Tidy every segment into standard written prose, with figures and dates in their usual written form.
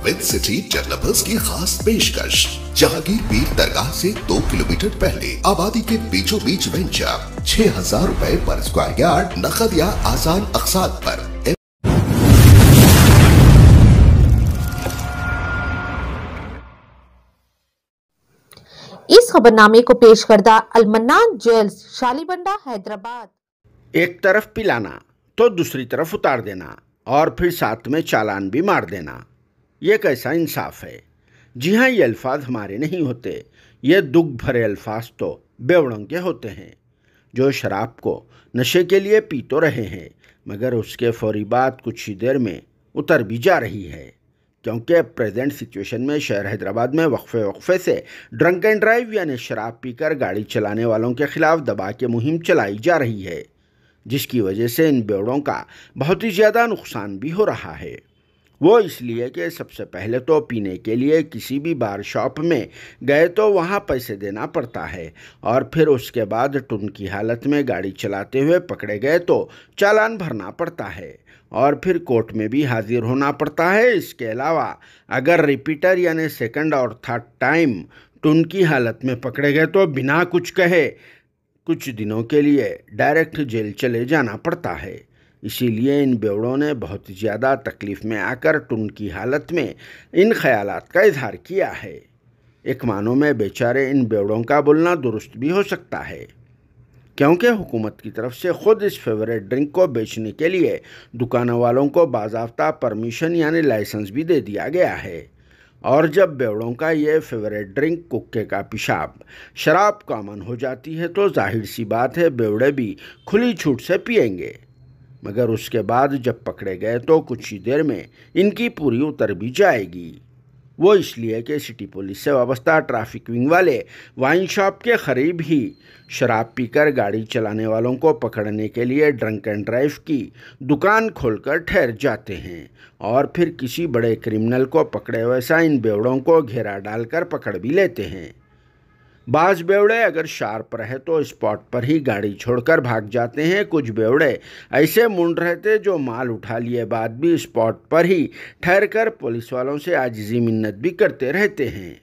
With city developers की खास पेशकश। जहांगीर पीर दरगाह से 2 किलोमीटर पहले आबादी के बीचों बीच वेंचर 6,000 रुपए पर स्क्वायर यार्ड, नकद या आसान अक़सात पर। इस खबरनामे को पेश करदा अल-मन्नान ज्वेल्स, शालीबंडा, हैदराबाद। एक तरफ पिलाना तो दूसरी तरफ उतार देना और फिर साथ में चालान भी मार देना, ये कैसा इंसाफ है। जी हाँ, ये अल्फाज हमारे नहीं होते, ये दुख भरे अल्फाज तो बेवड़ों के होते हैं, जो शराब को नशे के लिए पी तो रहे हैं मगर उसके फौरी बाद कुछ ही देर में उतर भी जा रही है, क्योंकि प्रेजेंट सिचुएशन में शहर हैदराबाद में वक्फे से ड्रंक एंड ड्राइव यानी शराब पीकर गाड़ी चलाने वालों के खिलाफ दबा के मुहिम चलाई जा रही है, जिसकी वजह से इन बेवड़ों का बहुत ही ज़्यादा नुकसान भी हो रहा है। वो इसलिए कि सबसे पहले तो पीने के लिए किसी भी बार शॉप में गए तो वहाँ पैसे देना पड़ता है और फिर उसके बाद टुन की हालत में गाड़ी चलाते हुए पकड़े गए तो चालान भरना पड़ता है और फिर कोर्ट में भी हाजिर होना पड़ता है। इसके अलावा अगर रिपीटर यानी सेकंड और थर्ड टाइम टुन की हालत में पकड़े गए तो बिना कुछ कहे कुछ दिनों के लिए डायरेक्ट जेल चले जाना पड़ता है। इसीलिए इन बेवड़ों ने बहुत ज़्यादा तकलीफ़ में आकर टुन की हालत में इन ख्यालात का इजहार किया है। एक मानों में बेचारे इन बेवड़ों का बोलना दुरुस्त भी हो सकता है, क्योंकि हुकूमत की तरफ से ख़ुद इस फेवरेट ड्रिंक को बेचने के लिए दुकानों वालों को बाज़ाब्ता परमिशन यानी लाइसेंस भी दे दिया गया है। और जब बेवड़ों का ये फेवरेट ड्रिंक कुक्के का पेशाब शराब कॉमन हो जाती है तो जाहिर सी बात है बेवड़े भी खुली छूट से पिएंगे, मगर उसके बाद जब पकड़े गए तो कुछ ही देर में इनकी पूरी उतर भी जाएगी। वो इसलिए कि सिटी पुलिस से वाबस्ता ट्रैफिक विंग वाले वाइन शॉप के करीब ही शराब पीकर गाड़ी चलाने वालों को पकड़ने के लिए ड्रंक एंड ड्राइव की दुकान खोलकर ठहर जाते हैं और फिर किसी बड़े क्रिमिनल को पकड़े वैसा इन बेवड़ों को घेरा डालकर पकड़ भी लेते हैं। बाज बेवड़े अगर शार्प रहे तो स्पॉट पर ही गाड़ी छोड़कर भाग जाते हैं। कुछ बेवड़े ऐसे मुंड रहते जो माल उठा लिए बाद भी स्पॉट पर ही ठहरकर पुलिस वालों से आजिज़ी मिन्नत भी करते रहते हैं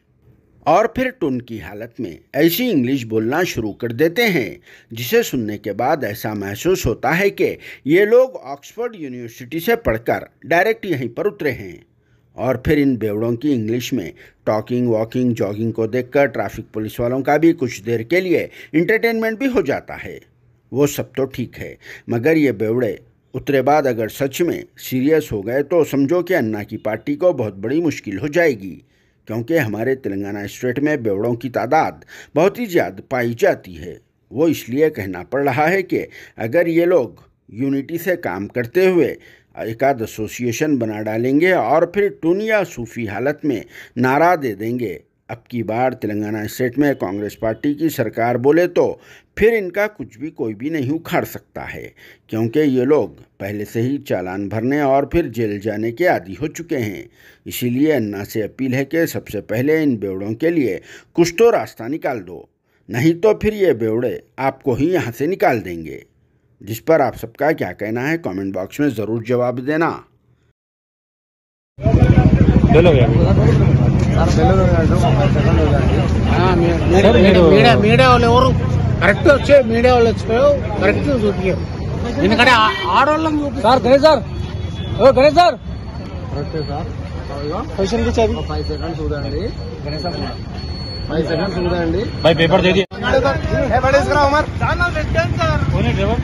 और फिर टुन की हालत में ऐसी इंग्लिश बोलना शुरू कर देते हैं जिसे सुनने के बाद ऐसा महसूस होता है कि ये लोग ऑक्सफोर्ड यूनिवर्सिटी से पढ़कर डायरेक्ट यहीं पर उतरे हैं। और फिर इन बेवड़ों की इंग्लिश में टॉकिंग, वॉकिंग, जॉगिंग को देखकर ट्रैफिक पुलिस वालों का भी कुछ देर के लिए इंटरटेनमेंट भी हो जाता है। वो सब तो ठीक है, मगर ये बेवड़े उतरे बाद अगर सच में सीरियस हो गए तो समझो कि अन्ना की पार्टी को बहुत बड़ी मुश्किल हो जाएगी, क्योंकि हमारे तेलंगाना स्टेट में बेवड़ों की तादाद बहुत ही ज़्यादा पाई जाती है। वो इसलिए कहना पड़ रहा है कि अगर ये लोग यूनिटी से काम करते हुए एक आध एसोसिएशन बना डालेंगे और फिर टुन या सूफी हालत में नारा दे देंगे अब की बार तेलंगाना स्टेट में कांग्रेस पार्टी की सरकार बोले तो फिर इनका कुछ भी कोई भी नहीं उखाड़ सकता है, क्योंकि ये लोग पहले से ही चालान भरने और फिर जेल जाने के आदी हो चुके हैं। इसीलिए अन्ना से अपील है कि सबसे पहले इन बेवड़ों के लिए कुछ तो रास्ता निकाल दो, नहीं तो फिर ये बेवड़े आपको ही यहाँ से निकाल देंगे। जिस पर आप सबका क्या कहना है कमेंट बॉक्स में ज़रूर जवाब देना। మీడియా వాళ్ళు ఎవరు కరెక్ట్ వచ్చే మీడియా వాళ్ళు వచ్చారు కరెక్ట్ చూపించారు, ఎందుకంటే ఆడవాళ్ళని చూపి sir Ganesh sir Ganesh sir correct sir question కి చదివి 5 సెకండ్స్ చూడండి గణేష్ సార్ 5 సెకండ్స్ చూడండి भाई पेपर दे दिए है बड़े करा उमर चैनल रेड सर कोने ड्राइवर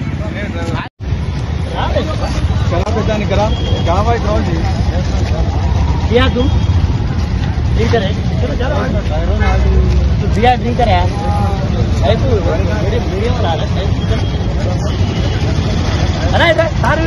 चला पे जाने करा कहां भाई कौन जी क्या तुम ड्रिंक करे चलो चलो तो दिया ड्रिंक करे यार अरे तू मेरे वीडियो बना रहा है अरे इधर सारे